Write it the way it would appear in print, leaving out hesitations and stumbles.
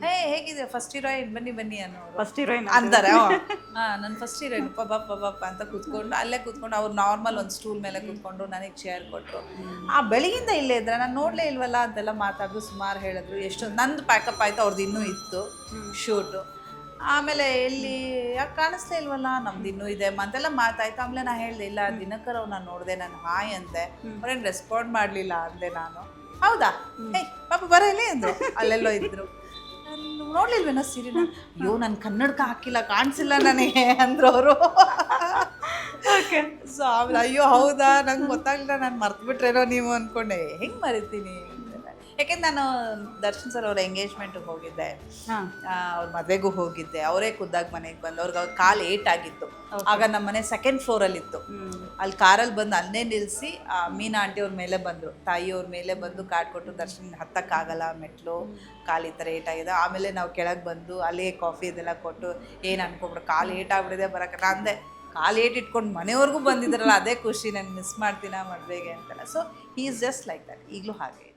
ಹೇ ಹೇಗಿದೆ first heroine ಬನ್ನಿ ಬನ್ನಿ ಅನ್ನೋರು ಫಸ್ಟ್ ಹೀರೋಯಿನ್ ಅಂತಾರೆ. ನನ್ನ ಫಸ್ಟ್ ಹೀರೋಯಿನ್ ಬಪ್ಪ ಅಂತ ಕೂತ್ಕೊಂಡು ಅಲ್ಲೇ ಕೂತ್ಕೊಂಡು ಅವ್ರು ನಾರ್ಮಲ್ ಒಂದು ಸ್ಟೂಲ್ ಮೇಲೆ ಕೂತ್ಕೊಂಡು ನನಗೆ ಚೇರ್ ಕೊಟ್ಟರು. ಆ ಬೆಳಗಿಂದ ಇಲ್ಲೇ ಇದ್ರೆ ನಾನು ನೋಡಲೇ ಇಲ್ವಲ್ಲ ಅಂತೆಲ್ಲ ಮಾತಾಡಿದ್ರು, ಸುಮಾರು ಹೇಳಿದ್ರು. ಎಷ್ಟು ನಂದು ಪ್ಯಾಕಪ್ ಆಯಿತು, ಅವ್ರದ್ದು ಇನ್ನೂ ಇತ್ತು ಶೂಟು. ಆಮೇಲೆ ಎಲ್ಲಿ ಯಾಕೆ ಕಾಣಿಸ್ತಾ ಇಲ್ವಲ್ಲ, ನಮ್ದು ಇನ್ನೂ ಇದೆ ಅಂತೆಲ್ಲ ಮಾತಾಯ್ತು. ಆಮೇಲೆ ನಾನು ಹೇಳಿದೆ, ಇಲ್ಲ ದಿನಕರ್ ಅವ್ರು ನಾನು ನೋಡಿದೆ, ನಾನು ಹಾಯ್ ಅಂತೆ, ಅವ್ರೇನು ರೆಸ್ಪಾಂಡ್ ಮಾಡಲಿಲ್ಲ ಅಂದೆ. ನಾನು ಹೌದಾ ಏಯ್ ಪಾಪ ಬರಲಿ ಅಂದರು. ಅಲ್ಲೆಲ್ಲೋ ಇದ್ರು. ನಾನು ನೋಡ್ಲಿಲ್ವೇನೋ ಸೀರಿನ. ಅಯ್ಯೋ ನನ್ನ ಕನ್ನಡಕ ಹಾಕಿಲ್ಲ, ಕಾಣಿಸಿಲ್ಲ ನನಗೆ ಅಂದ್ರು ಅವರು. ಓಕೆ. ಸೊ ಆಮೇಲೆ ಅಯ್ಯೋ ಹೌದಾ ನಂಗೆ ಗೊತ್ತಾಗಲಿಲ್ಲ, ನಾನು ಮರ್ತ್ಬಿಟ್ರೇನೋ ನೀವು ಅಂದ್ಕೊಂಡೆ. ಹೆಂಗೆ ಮರಿತೀನಿ, ಯಾಕೆಂದ್ರೆ ನಾನು ದರ್ಶನ್ ಸರ್ ಅವ್ರ ಎಂಗೇಜ್ಮೆಂಟಿಗೆ ಹೋಗಿದ್ದೆ, ಅವ್ರ ಮದುವೆಗೂ ಹೋಗಿದ್ದೆ. ಅವರೇ ಖುದ್ದಾಗಿ ಮನೆಗೆ ಬಂದು ಅವ್ರಿಗೆ ಅವ್ರ ಕಾಲು ಏಟಾಗಿತ್ತು. ಆಗ ನಮ್ಮ ಮನೆ ಸೆಕೆಂಡ್ ಫ್ಲೋರಲ್ಲಿತ್ತು. ಅಲ್ಲಿ ಕಾರಲ್ಲಿ ಬಂದು ಅಲ್ಲೇ ನಿಲ್ಲಿಸಿ ಮೀನಾ ಆಂಟಿ ಅವ್ರ ಮೇಲೆ ಬಂದರು, ತಾಯಿಯವ್ರ ಮೇಲೆ ಬಂದು ಕಾರ್ಡ್ ಕೊಟ್ಟು, ದರ್ಶನ್ ಹತ್ತಕ್ಕಾಗಲ್ಲ ಮೆಟ್ಲು, ಕಾಲು ಈ ಥರ ಏಟಾಗಿದೆ. ಆಮೇಲೆ ನಾವು ಕೆಳಗೆ ಬಂದು ಅಲ್ಲೇ ಕಾಫಿ ಇದೆಲ್ಲ ಕೊಟ್ಟು, ಏನು ಅನ್ಕೊಬಿಡು ಕಾಲು ಏಟಾಗ್ಬಿಡಿದೆ ಬರೋಕ್ಕೆ. ನಾನು ಅಂದೆ ಕಾಲು ಏಟಿಟ್ಕೊಂಡು ಮನೆಯವ್ರಿಗೂ ಬಂದಿದ್ರಲ್ಲ, ಅದೇ ಖುಷಿ, ನಾನು ಮಿಸ್ ಮಾಡ್ತೀನ ಮದುವೆಗೆ ಅಂತೆಲ್ಲ. So he is just like that, ಈಗಲೂ ಹಾಗೆ.